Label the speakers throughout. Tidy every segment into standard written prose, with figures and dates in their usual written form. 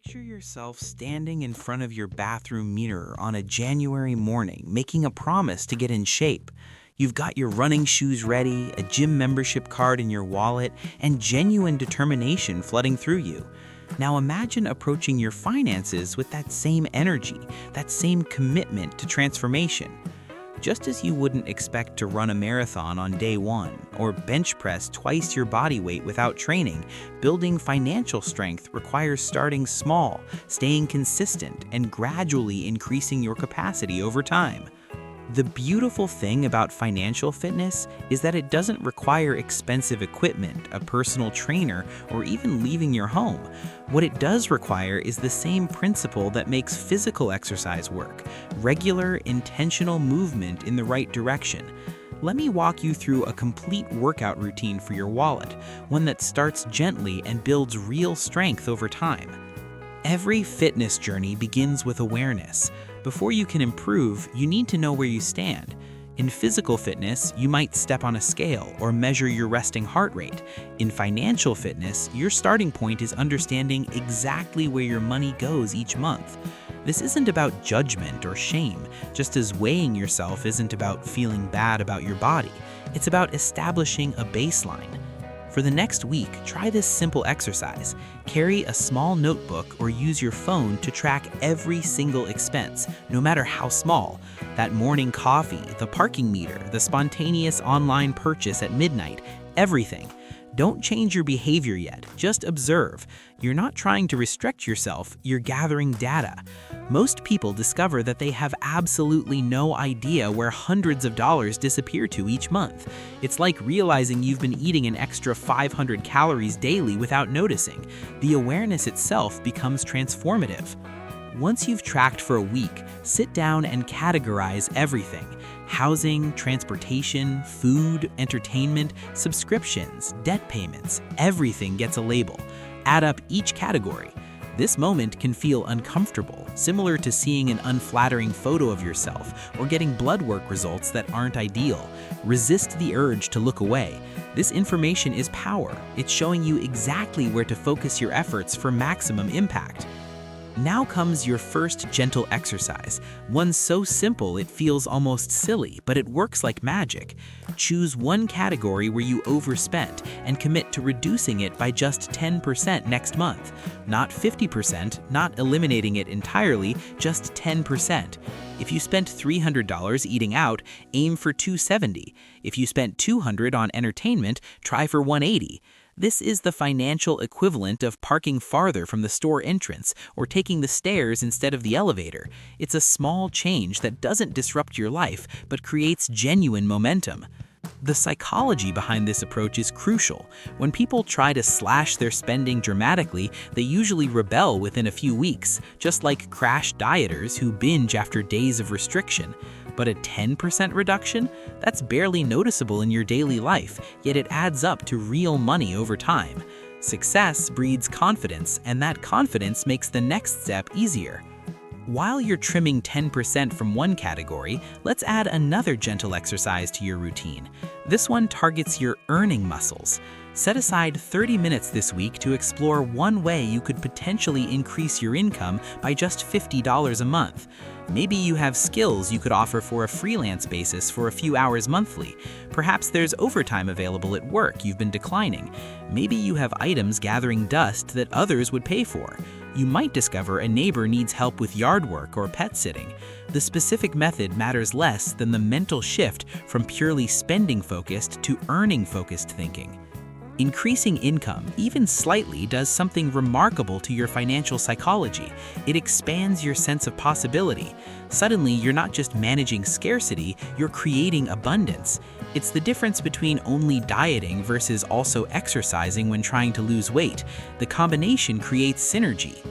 Speaker 1: Picture yourself standing in front of your bathroom mirror on a January morning, making a promise to get in shape. You've got your running shoes ready, a gym membership card in your wallet, and genuine determination flooding through you. Now imagine approaching your finances with that same energy, that same commitment to transformation. Just as you wouldn't expect to run a marathon on day one or bench press twice your body weight without training, building financial strength requires starting small, staying consistent, and gradually increasing your capacity over time. The beautiful thing about financial fitness is that it doesn't require expensive equipment, a personal trainer, or even leaving your home. What it does require is the same principle that makes physical exercise work: regular, intentional movement in the right direction. Let me walk you through a complete workout routine for your wallet, one that starts gently and builds real strength over time. Every fitness journey begins with awareness. Before you can improve, you need to know where you stand. In physical fitness, you might step on a scale or measure your resting heart rate. In financial fitness, your starting point is understanding exactly where your money goes each month. This isn't about judgment or shame, just as weighing yourself isn't about feeling bad about your body. It's about establishing a baseline. For the next week, try this simple exercise. Carry a small notebook or use your phone to track every single expense, no matter how small. That morning coffee, the parking meter, the spontaneous online purchase at midnight, everything. Don't change your behavior yet, just observe. You're not trying to restrict yourself, you're gathering data. Most people discover that they have absolutely no idea where hundreds of dollars disappear to each month. It's like realizing you've been eating an extra 500 calories daily without noticing. The awareness itself becomes transformative. Once you've tracked for a week, sit down and categorize everything: housing, transportation, food, entertainment, subscriptions, debt payments. Everything gets a label. Add up each category. This moment can feel uncomfortable, similar to seeing an unflattering photo of yourself or getting blood work results that aren't ideal. Resist the urge to look away. This information is power. It's showing you exactly where to focus your efforts for maximum impact. Now comes your first gentle exercise, one so simple it feels almost silly, but it works like magic. Choose one category where you overspent and commit to reducing it by just 10% next month. Not 50%, not eliminating it entirely, just 10%. If you spent $300 eating out, aim for $270. If you spent $200 on entertainment, try for $180. This is the financial equivalent of parking farther from the store entrance or taking the stairs instead of the elevator. It's a small change that doesn't disrupt your life, but creates genuine momentum. The psychology behind this approach is crucial. When people try to slash their spending dramatically, they usually rebel within a few weeks, just like crash dieters who binge after days of restriction. But a 10% reduction? That's barely noticeable in your daily life, yet it adds up to real money over time. Success breeds confidence, and that confidence makes the next step easier. While you're trimming 10% from one category, let's add another gentle exercise to your routine. This one targets your earning muscles. Set aside 30 minutes this week to explore one way you could potentially increase your income by just $50 a month. Maybe you have skills you could offer for a freelance basis for a few hours monthly. Perhaps there's overtime available at work you've been declining. Maybe you have items gathering dust that others would pay for. You might discover a neighbor needs help with yard work or pet sitting. The specific method matters less than the mental shift from purely spending-focused to earning-focused thinking. Increasing income, even slightly, does something remarkable to your financial psychology. It expands your sense of possibility. Suddenly, you're not just managing scarcity, you're creating abundance. It's the difference between only dieting versus also exercising when trying to lose weight. The combination creates synergy.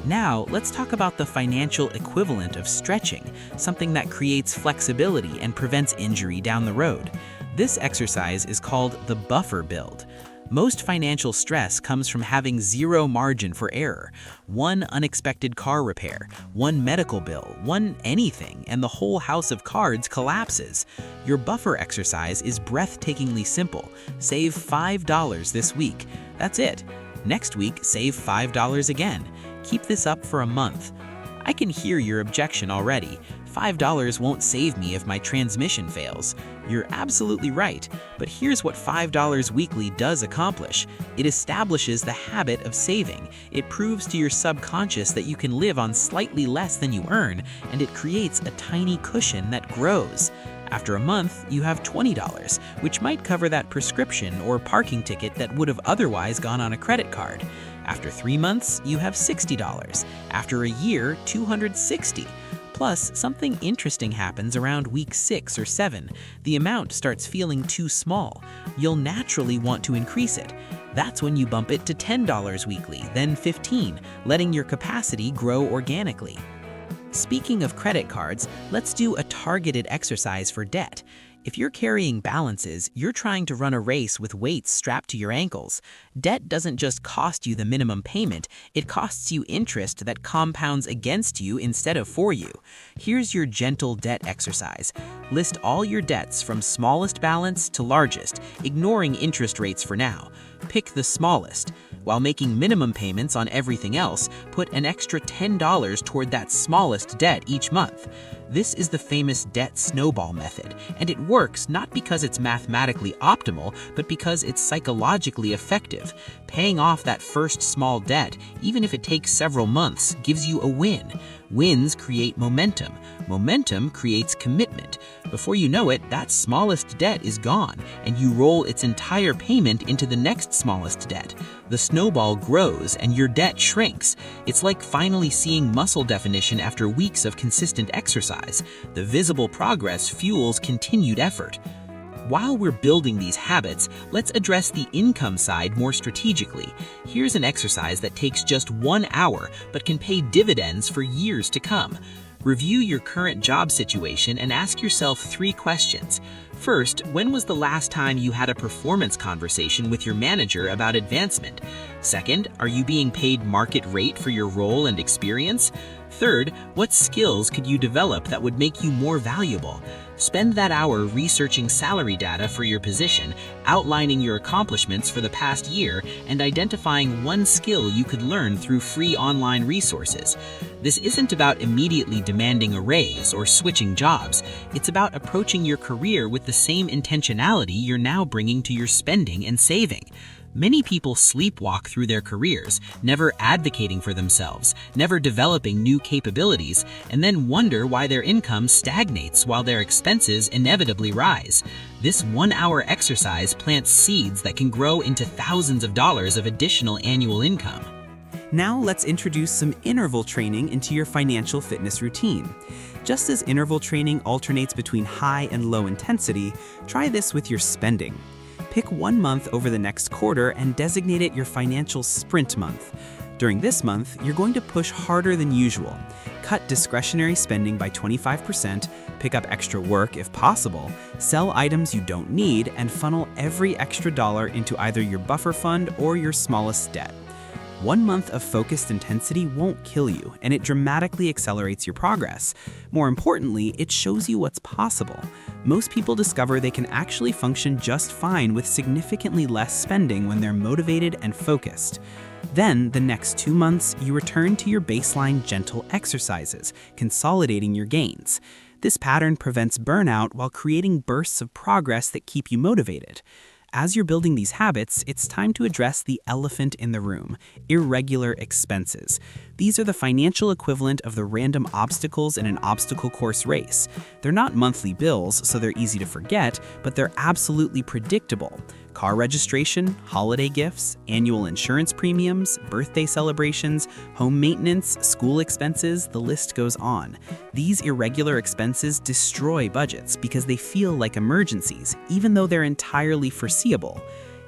Speaker 1: Now, let's talk about the financial equivalent of stretching, something that creates flexibility and prevents injury down the road. This exercise is called the buffer build. Most financial stress comes from having zero margin for error. One unexpected car repair, one medical bill, one anything, and the whole house of cards collapses. Your buffer exercise is breathtakingly simple. Save $5 this week. That's it. Next week, save $5 again. Keep this up for a month. I can hear your objection already. $5 won't save me if my transmission fails. You're absolutely right, but here's what $5 weekly does accomplish. It establishes the habit of saving. It proves to your subconscious that you can live on slightly less than you earn, and it creates a tiny cushion that grows. After a month, you have $20, which might cover that prescription or parking ticket that would have otherwise gone on a credit card. After 3 months, you have $60. After a year, $260. Plus, something interesting happens around week 6 or 7. The amount starts feeling too small. You'll naturally want to increase it. That's when you bump it to $10 weekly, then $15, letting your capacity grow organically. Speaking of credit cards, let's do a targeted exercise for debt. If you're carrying balances, you're trying to run a race with weights strapped to your ankles. Debt doesn't just cost you the minimum payment, it costs you interest that compounds against you instead of for you. Here's your gentle debt exercise. List all your debts from smallest balance to largest, ignoring interest rates for now. Pick the smallest. While making minimum payments on everything else, put an extra $10 toward that smallest debt each month. This is the famous debt snowball method, and it works not because it's mathematically optimal, but because it's psychologically effective. Paying off that first small debt, even if it takes several months, gives you a win. Wins create momentum. Momentum creates commitment. Before you know it, that smallest debt is gone, and you roll its entire payment into the next smallest debt. The snowball grows and your debt shrinks. It's like finally seeing muscle definition after weeks of consistent exercise. The visible progress fuels continued effort. While we're building these habits, let's address the income side more strategically. Here's an exercise that takes just 1 hour but can pay dividends for years to come. Review your current job situation and ask yourself 3 questions. First, when was the last time you had a performance conversation with your manager about advancement? Second, are you being paid market rate for your role and experience? Third, what skills could you develop that would make you more valuable? Spend that hour researching salary data for your position, outlining your accomplishments for the past year, and identifying one skill you could learn through free online resources. This isn't about immediately demanding a raise or switching jobs. It's about approaching your career with the same intentionality you're now bringing to your spending and saving. Many people sleepwalk through their careers, never advocating for themselves, never developing new capabilities, and then wonder why their income stagnates while their expenses inevitably rise. This 1-hour exercise plants seeds that can grow into thousands of dollars of additional annual income.
Speaker 2: Now let's introduce some interval training into your financial fitness routine. Just as interval training alternates between high and low intensity, try this with your spending. Pick 1 month over the next quarter and designate it your financial sprint month. During this month, you're going to push harder than usual. Cut discretionary spending by 25%, pick up extra work if possible, sell items you don't need, and funnel every extra dollar into either your buffer fund or your smallest debt. 1 month of focused intensity won't kill you, and it dramatically accelerates your progress. More importantly, it shows you what's possible. Most people discover they can actually function just fine with significantly less spending when they're motivated and focused. Then, the next 2 months, you return to your baseline gentle exercises, consolidating your gains. This pattern prevents burnout while creating bursts of progress that keep you motivated. As you're building these habits, it's time to address the elephant in the room: irregular expenses. These are the financial equivalent of the random obstacles in an obstacle course race. They're not monthly bills, so they're easy to forget, but they're absolutely predictable. Car registration, holiday gifts, annual insurance premiums, birthday celebrations, home maintenance, school expenses, the list goes on. These irregular expenses destroy budgets because they feel like emergencies, even though they're entirely foreseeable.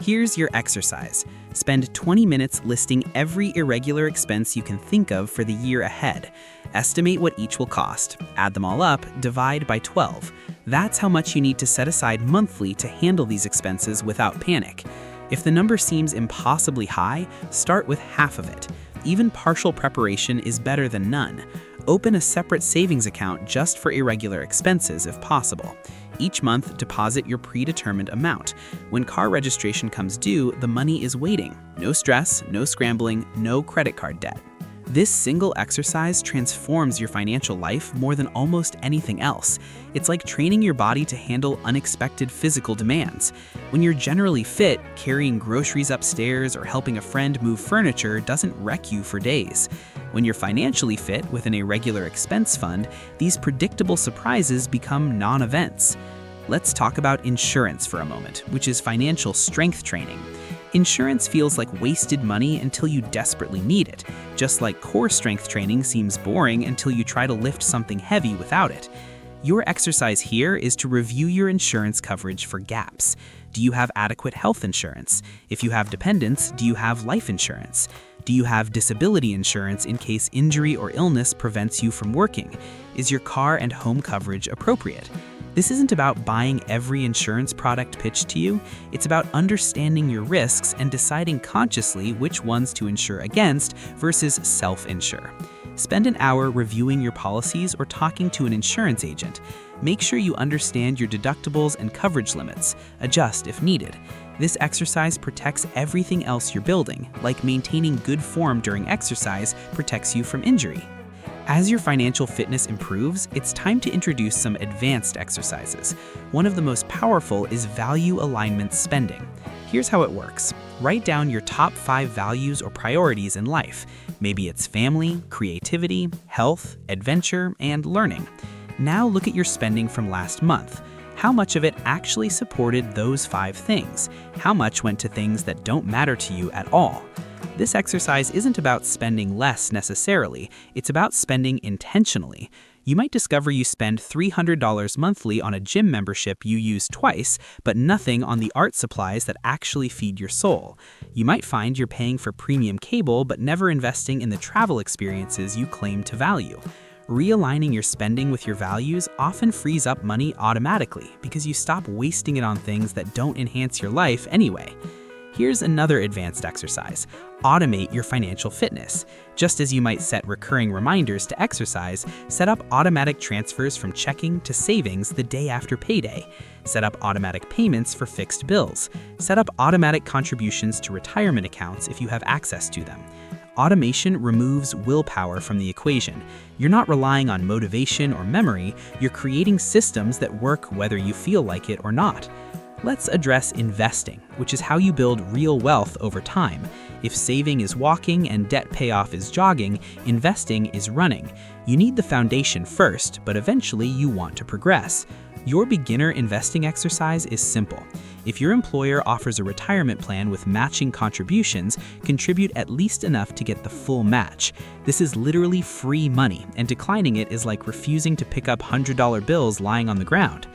Speaker 2: Here's your exercise. Spend 20 minutes listing every irregular expense you can think of for the year ahead. Estimate what each will cost. Add them all up, divide by 12. That's how much you need to set aside monthly to handle these expenses without panic. If the number seems impossibly high, start with half of it. Even partial preparation is better than none. Open a separate savings account just for irregular expenses if possible. Each month, deposit your predetermined amount. When car registration comes due, the money is waiting. No stress, no scrambling, no credit card debt. This single exercise transforms your financial life more than almost anything else. It's like training your body to handle unexpected physical demands. When you're generally fit, carrying groceries upstairs or helping a friend move furniture doesn't wreck you for days. When you're financially fit within a regular expense fund, these predictable surprises become non-events. Let's talk about insurance for a moment, which is financial strength training. Insurance feels like wasted money until you desperately need it, just like core strength training seems boring until you try to lift something heavy without it. Your exercise here is to review your insurance coverage for gaps. Do you have adequate health insurance? If you have dependents, do you have life insurance? Do you have disability insurance in case injury or illness prevents you from working? Is your car and home coverage appropriate? This isn't about buying every insurance product pitched to you. It's about understanding your risks and deciding consciously which ones to insure against versus self-insure. Spend an hour reviewing your policies or talking to an insurance agent. Make sure you understand your deductibles and coverage limits. Adjust if needed. This exercise protects everything else you're building, like maintaining good form during exercise protects you from injury. As your financial fitness improves, it's time to introduce some advanced exercises. One of the most powerful is value alignment spending. Here's how it works. Write down your top 5 values or priorities in life. Maybe it's family, creativity, health, adventure, and learning. Now look at your spending from last month. How much of it actually supported those 5 things? How much went to things that don't matter to you at all? This exercise isn't about spending less necessarily, it's about spending intentionally. You might discover you spend $300 monthly on a gym membership you use twice, but nothing on the art supplies that actually feed your soul. You might find you're paying for premium cable but never investing in the travel experiences you claim to value. Realigning your spending with your values often frees up money automatically because you stop wasting it on things that don't enhance your life anyway. Here's another advanced exercise. Automate your financial fitness. Just as you might set recurring reminders to exercise, set up automatic transfers from checking to savings the day after payday. Set up automatic payments for fixed bills. Set up automatic contributions to retirement accounts if you have access to them. Automation removes willpower from the equation. You're not relying on motivation or memory, you're creating systems that work whether you feel like it or not. Let's address investing, which is how you build real wealth over time. If saving is walking and debt payoff is jogging, investing is running. You need the foundation first, but eventually you want to progress. Your beginner investing exercise is simple. If your employer offers a retirement plan with matching contributions, contribute at least enough to get the full match. This is literally free money, and declining it is like refusing to pick up $100 bills lying on the ground.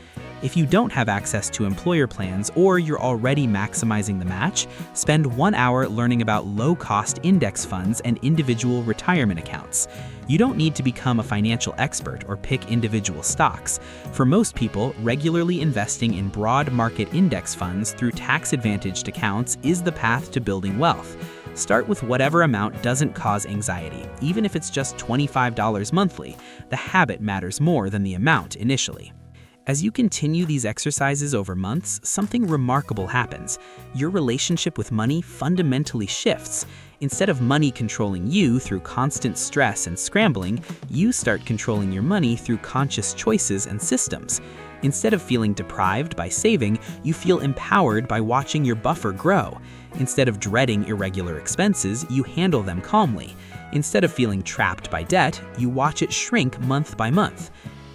Speaker 2: If you don't have access to employer plans or you're already maximizing the match, spend 1 hour learning about low-cost index funds and individual retirement accounts. You don't need to become a financial expert or pick individual stocks. For most people, regularly investing in broad market index funds through tax-advantaged accounts is the path to building wealth. Start with whatever amount doesn't cause anxiety, even if it's just $25 monthly. The habit matters more than the amount initially. As you continue these exercises over months, something remarkable happens. Your relationship with money fundamentally shifts. Instead of money controlling you through constant stress and scrambling, you start controlling your money through conscious choices and systems. Instead of feeling deprived by saving, you feel empowered by watching your buffer grow. Instead of dreading irregular expenses, you handle them calmly. Instead of feeling trapped by debt, you watch it shrink month by month.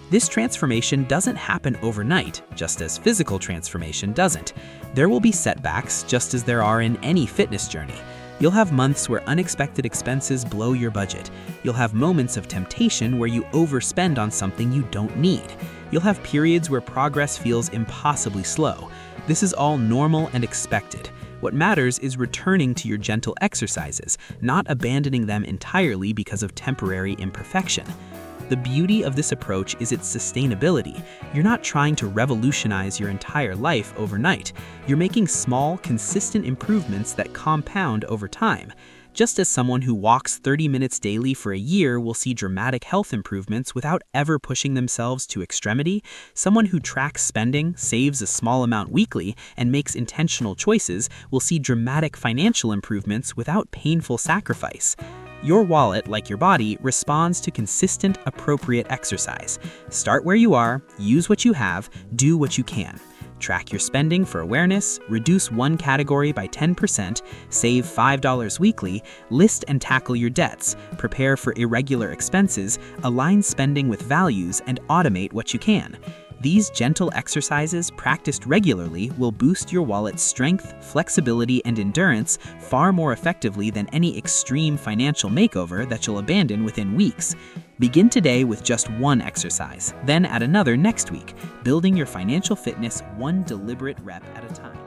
Speaker 2: This transformation doesn't happen overnight, just as physical transformation doesn't. There will be setbacks, just as there are in any fitness journey. You'll have months where unexpected expenses blow your budget. You'll have moments of temptation where you overspend on something you don't need. You'll have periods where progress feels impossibly slow. This is all normal and expected. What matters is returning to your gentle exercises, not abandoning them entirely because of temporary imperfection. The beauty of this approach is its sustainability. You're not trying to revolutionize your entire life overnight. You're making small, consistent improvements that compound over time. Just as someone who walks 30 minutes daily for a year will see dramatic health improvements without ever pushing themselves to extremity, someone who tracks spending, saves a small amount weekly, and makes intentional choices will see dramatic financial improvements without painful sacrifice. Your wallet, like your body, responds to consistent, appropriate exercise. Start where you are, use what you have, do what you can. Track your spending for awareness, reduce one category by 10%, save $5 weekly, list and tackle your debts, prepare for irregular expenses, align spending with values, and automate what you can. These gentle exercises, practiced regularly, will boost your wallet's strength, flexibility, and endurance far more effectively than any extreme financial makeover that you'll abandon within weeks. Begin today with just one exercise, then add another next week, building your financial fitness one deliberate rep at a time.